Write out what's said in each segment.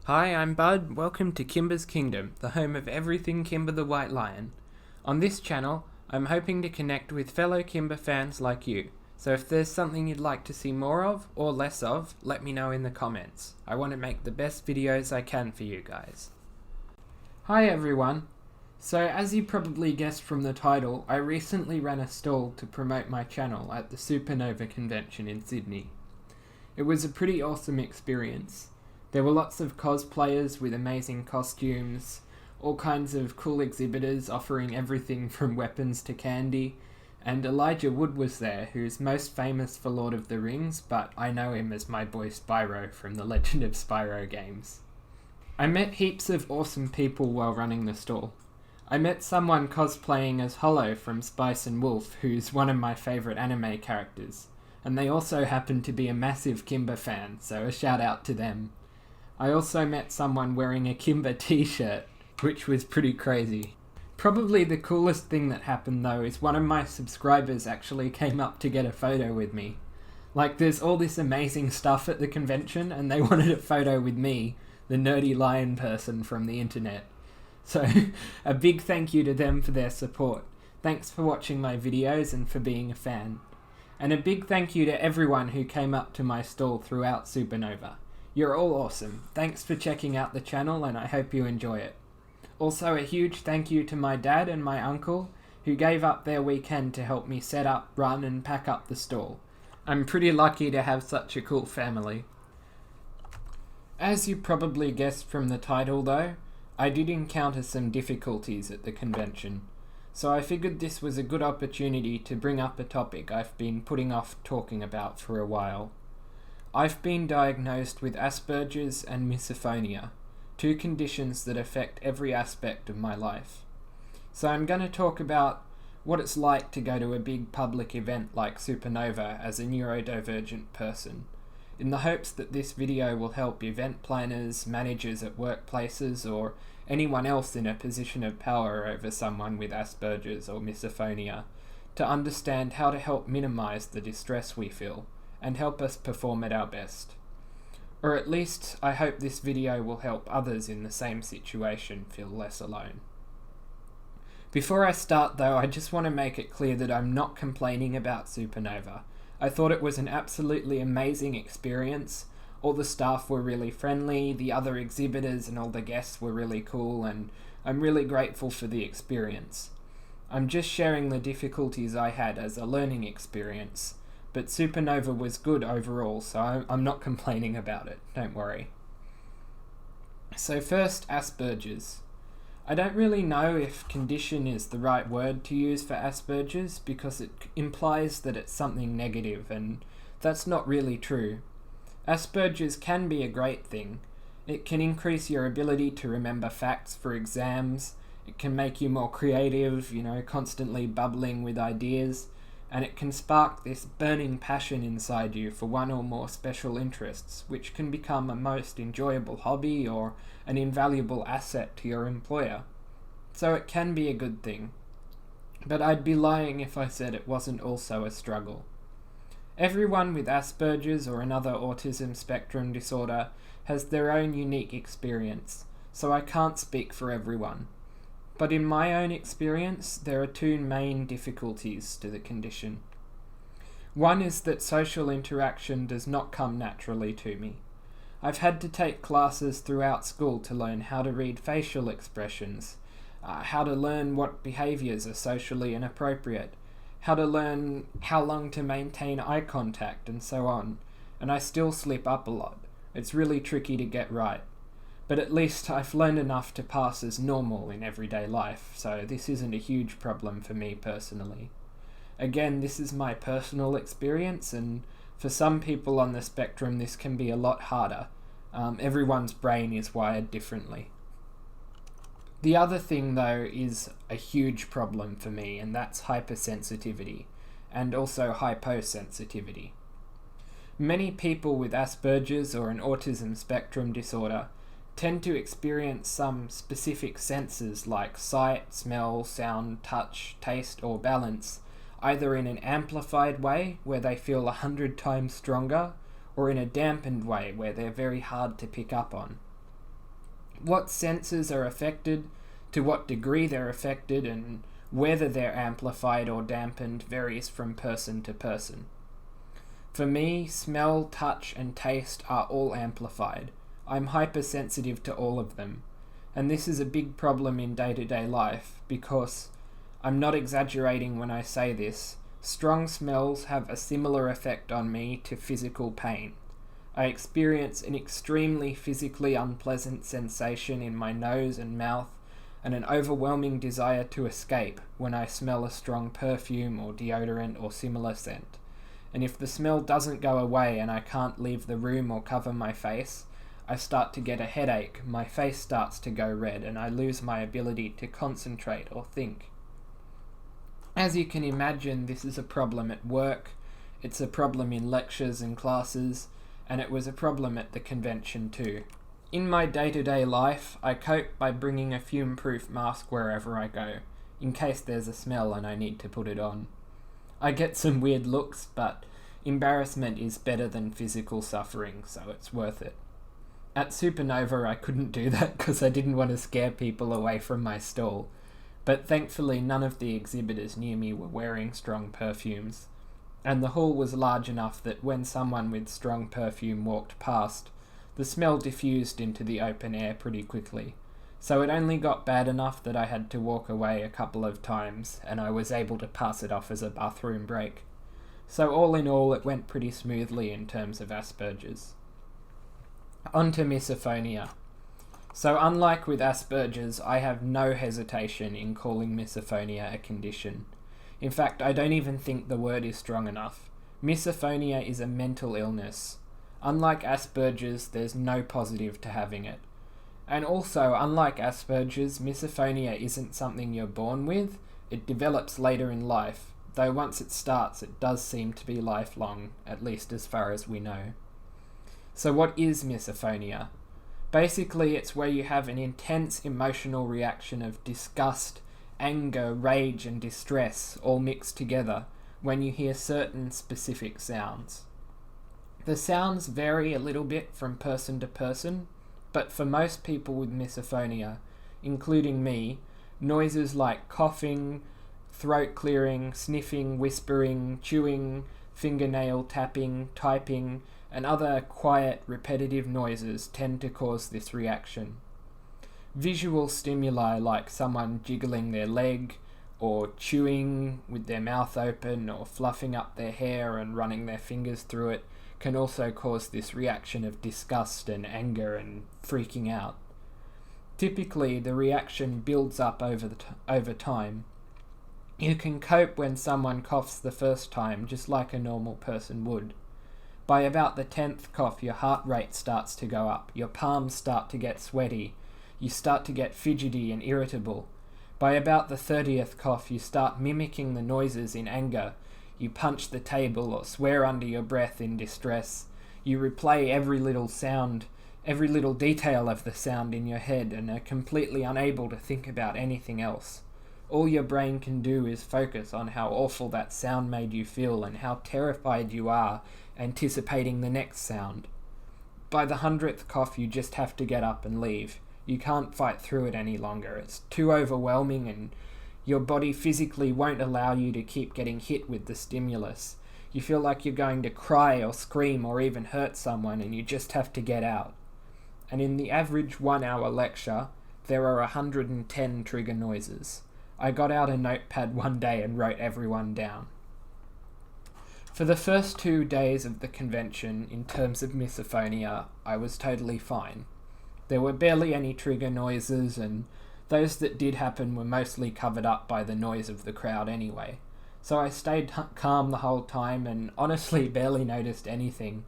Hi, I'm Bud. Welcome to Kimba's Kingdom, the home of everything Kimba the White Lion. On this channel, I'm hoping to connect with fellow Kimba fans like you. So if there's something you'd like to see more of, or less of, let me know in the comments. I want to make the best videos I can for you guys. Hi everyone. So as you probably guessed from the title, I recently ran a stall to promote my channel at the Supanova convention in Sydney. It was a pretty awesome experience. There were lots of cosplayers with amazing costumes, all kinds of cool exhibitors offering everything from weapons to candy, and Elijah Wood was there, who's most famous for Lord of the Rings, but I know him as my boy Spyro from the Legend of Spyro games. I met heaps of awesome people while running the stall. I met someone cosplaying as Hollow from Spice and Wolf, who's one of my favourite anime characters, and they also happen to be a massive Kimba fan, so a shout out to them. I also met someone wearing a Kimba t-shirt, which was pretty crazy. Probably the coolest thing that happened though is one of my subscribers actually came up to get a photo with me. Like, there's all this amazing stuff at the convention and they wanted a photo with me, the nerdy lion person from the internet. So a big thank you to them for their support. Thanks for watching my videos and for being a fan. And a big thank you to everyone who came up to my stall throughout Supanova. You're all awesome. Thanks for checking out the channel and I hope you enjoy it. Also a huge thank you to my dad and my uncle who gave up their weekend to help me set up, run and pack up the stall. I'm pretty lucky to have such a cool family. As you probably guessed from the title though, I did encounter some difficulties at the convention. So I figured this was a good opportunity to bring up a topic I've been putting off talking about for a while. I've been diagnosed with Aspergers and Misophonia, two conditions that affect every aspect of my life. So I'm going to talk about what it's like to go to a big public event like Supanova as a neurodivergent person, in the hopes that this video will help event planners, managers at workplaces, or anyone else in a position of power over someone with Aspergers or Misophonia to understand how to help minimize the distress we feel and help us perform at our best. Or at least, I hope this video will help others in the same situation feel less alone. Before I start though, I just want to make it clear that I'm not complaining about Supanova. I thought it was an absolutely amazing experience. All the staff were really friendly, the other exhibitors and all the guests were really cool, and I'm really grateful for the experience. I'm just sharing the difficulties I had as a learning experience. But Supanova was good overall, so I'm not complaining about it, don't worry. So first, Asperger's. I don't really know if condition is the right word to use for Asperger's because it implies that it's something negative, and that's not really true. Asperger's can be a great thing. It can increase your ability to remember facts for exams, it can make you more creative, constantly bubbling with ideas, and it can spark this burning passion inside you for one or more special interests, which can become a most enjoyable hobby or an invaluable asset to your employer. So it can be a good thing. But I'd be lying if I said it wasn't also a struggle. Everyone with Asperger's or another autism spectrum disorder has their own unique experience, so I can't speak for everyone. But in my own experience, there are two main difficulties to the condition. One is that social interaction does not come naturally to me. I've had to take classes throughout school to learn how to read facial expressions, how to learn what behaviours are socially inappropriate, how to learn how long to maintain eye contact, and so on, and I still slip up a lot. It's really tricky to get right. But at least I've learned enough to pass as normal in everyday life, so this isn't a huge problem for me personally. Again, this is my personal experience, and for some people on the spectrum this can be a lot harder. Everyone's brain is wired differently. The other thing though is a huge problem for me, and that's hypersensitivity, and also hyposensitivity. Many people with Asperger's or an autism spectrum disorder tend to experience some specific senses like sight, smell, sound, touch, taste, or balance, either in an amplified way where they feel 100 times stronger, or in a dampened way where they're very hard to pick up on. What senses are affected, to what degree they're affected, and whether they're amplified or dampened varies from person to person. For me, smell, touch, and taste are all amplified. I'm hypersensitive to all of them, and this is a big problem in day-to-day life because, I'm not exaggerating when I say this, strong smells have a similar effect on me to physical pain. I experience an extremely physically unpleasant sensation in my nose and mouth and an overwhelming desire to escape when I smell a strong perfume or deodorant or similar scent. And if the smell doesn't go away and I can't leave the room or cover my face, I start to get a headache, my face starts to go red, and I lose my ability to concentrate or think. As you can imagine, this is a problem at work, it's a problem in lectures and classes, and it was a problem at the convention too. In my day-to-day life, I cope by bringing a fume-proof mask wherever I go, in case there's a smell and I need to put it on. I get some weird looks, but embarrassment is better than physical suffering, so it's worth it. At Supanova I couldn't do that because I didn't want to scare people away from my stall, but thankfully none of the exhibitors near me were wearing strong perfumes, and the hall was large enough that when someone with strong perfume walked past, the smell diffused into the open air pretty quickly, so it only got bad enough that I had to walk away a couple of times, and I was able to pass it off as a bathroom break. So all in all, it went pretty smoothly in terms of Aspergers. On to misophonia. So unlike with Aspergers, I have no hesitation in calling misophonia a condition. In fact, I don't even think the word is strong enough. Misophonia is a mental illness. Unlike Aspergers, there's no positive to having it. And also, unlike Aspergers, misophonia isn't something you're born with, it develops later in life, though once it starts it does seem to be lifelong, at least as far as we know. So what is misophonia? Basically, it's where you have an intense emotional reaction of disgust, anger, rage, and distress all mixed together when you hear certain specific sounds. The sounds vary a little bit from person to person, but for most people with misophonia, including me, noises like coughing, throat clearing, sniffing, whispering, chewing, fingernail tapping, typing, and other quiet, repetitive noises tend to cause this reaction. Visual stimuli like someone jiggling their leg, or chewing with their mouth open, or fluffing up their hair and running their fingers through it can also cause this reaction of disgust and anger and freaking out. Typically, the reaction builds up over time. You can cope when someone coughs the first time just like a normal person would. By about the 10th cough, your heart rate starts to go up, your palms start to get sweaty, you start to get fidgety and irritable. By about the 30th cough, you start mimicking the noises in anger. You punch the table or swear under your breath in distress. You replay every little sound, every little detail of the sound in your head and are completely unable to think about anything else. All your brain can do is focus on how awful that sound made you feel and how terrified you are anticipating the next sound. By the 100th cough, you just have to get up and leave. You can't fight through it any longer. It's too overwhelming and your body physically won't allow you to keep getting hit with the stimulus. You feel like you're going to cry or scream or even hurt someone and you just have to get out. And in the average 1-hour lecture, there are 110 trigger noises. I got out a notepad one day and wrote everyone down. For the first 2 days of the convention, in terms of misophonia, I was totally fine. There were barely any trigger noises, and those that did happen were mostly covered up by the noise of the crowd anyway. So I stayed calm the whole time and honestly barely noticed anything.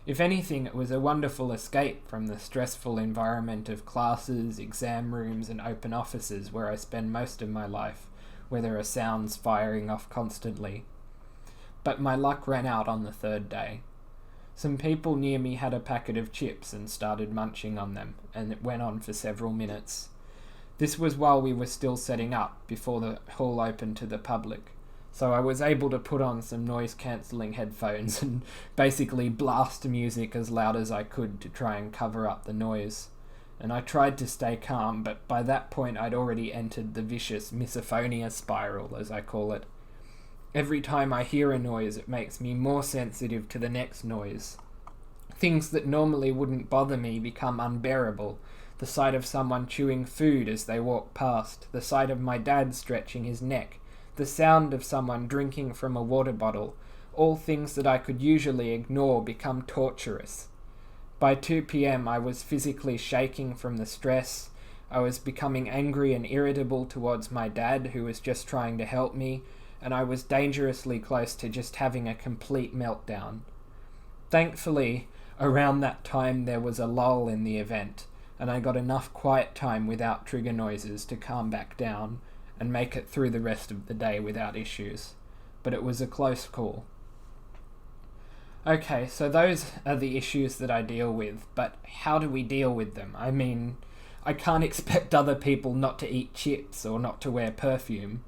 If anything, it was a wonderful escape from the stressful environment of classes, exam rooms, and open offices where I spend most of my life, where there are sounds firing off constantly. But my luck ran out on the 3rd day. Some people near me had a packet of chips and started munching on them, and it went on for several minutes. This was while we were still setting up, before the hall opened to the public, so I was able to put on some noise-cancelling headphones and basically blast music as loud as I could to try and cover up the noise. and I tried to stay calm, but by that point I'd already entered the vicious Misophonia spiral, as I call it. Every time I hear a noise, it makes me more sensitive to the next noise. Things that normally wouldn't bother me become unbearable. The sight of someone chewing food as they walk past, the sight of my dad stretching his neck, the sound of someone drinking from a water bottle, all things that I could usually ignore become torturous. By 2 p.m. I was physically shaking from the stress. I was becoming angry and irritable towards my dad, who was just trying to help me, and I was dangerously close to just having a complete meltdown. Thankfully, around that time there was a lull in the event, and I got enough quiet time without trigger noises to calm back down and make it through the rest of the day without issues. But it was a close call. Okay, so those are the issues that I deal with, but how do we deal with them? I mean, I can't expect other people not to eat chips or not to wear perfume.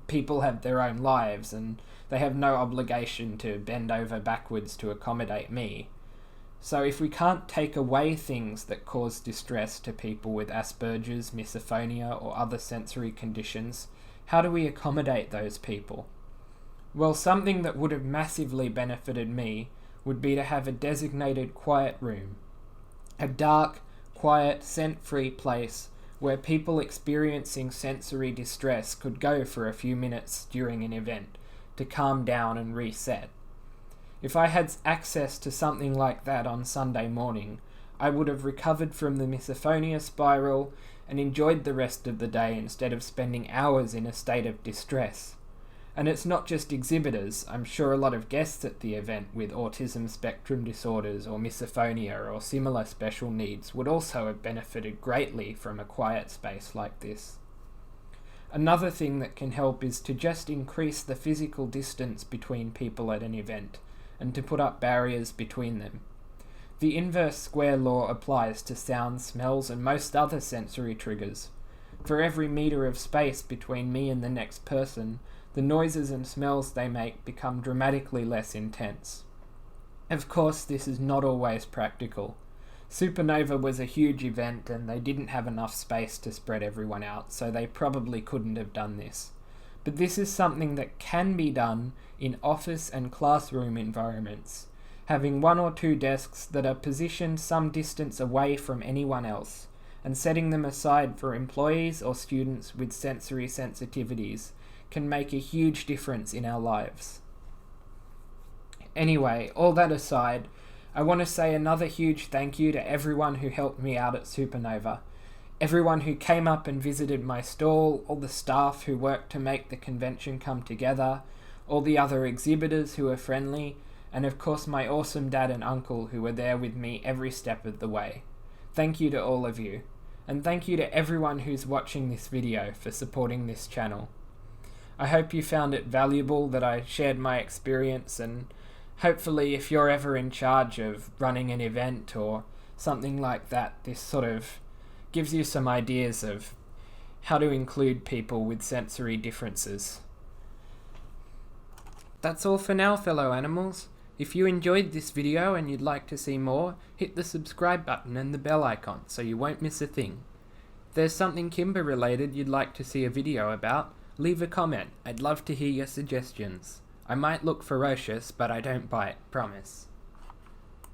People have their own lives, and they have no obligation to bend over backwards to accommodate me. So if we can't take away things that cause distress to people with Aspergers, Misophonia, or other sensory conditions, how do we accommodate those people? Well, something that would have massively benefited me would be to have a designated quiet room. A dark, quiet, scent-free place where people experiencing sensory distress could go for a few minutes during an event to calm down and reset. If I had access to something like that on Sunday morning, I would have recovered from the misophonia spiral and enjoyed the rest of the day instead of spending hours in a state of distress. And it's not just exhibitors. I'm sure a lot of guests at the event with autism spectrum disorders or misophonia or similar special needs would also have benefited greatly from a quiet space like this. Another thing that can help is to just increase the physical distance between people at an event and to put up barriers between them. The inverse square law applies to sounds, smells, and most other sensory triggers. For every meter of space between me and the next person, the noises and smells they make become dramatically less intense. Of course, this is not always practical. Supanova was a huge event and they didn't have enough space to spread everyone out, so they probably couldn't have done this. But this is something that can be done in office and classroom environments, having 1 or 2 desks that are positioned some distance away from anyone else, and setting them aside for employees or students with sensory sensitivities can make a huge difference in our lives. Anyway, all that aside, I want to say another huge thank you to everyone who helped me out at Supanova. Everyone who came up and visited my stall, all the staff who worked to make the convention come together, all the other exhibitors who were friendly, and of course my awesome dad and uncle who were there with me every step of the way. Thank you to all of you, and thank you to everyone who's watching this video for supporting this channel. I hope you found it valuable that I shared my experience, and hopefully if you're ever in charge of running an event or something like that, this sort of gives you some ideas of how to include people with sensory differences. That's all for now, fellow animals. If you enjoyed this video and you'd like to see more, hit the subscribe button and the bell icon so you won't miss a thing. If there's something Kimba related you'd like to see a video about, leave a comment. I'd love to hear your suggestions. I might look ferocious, but I don't bite, promise.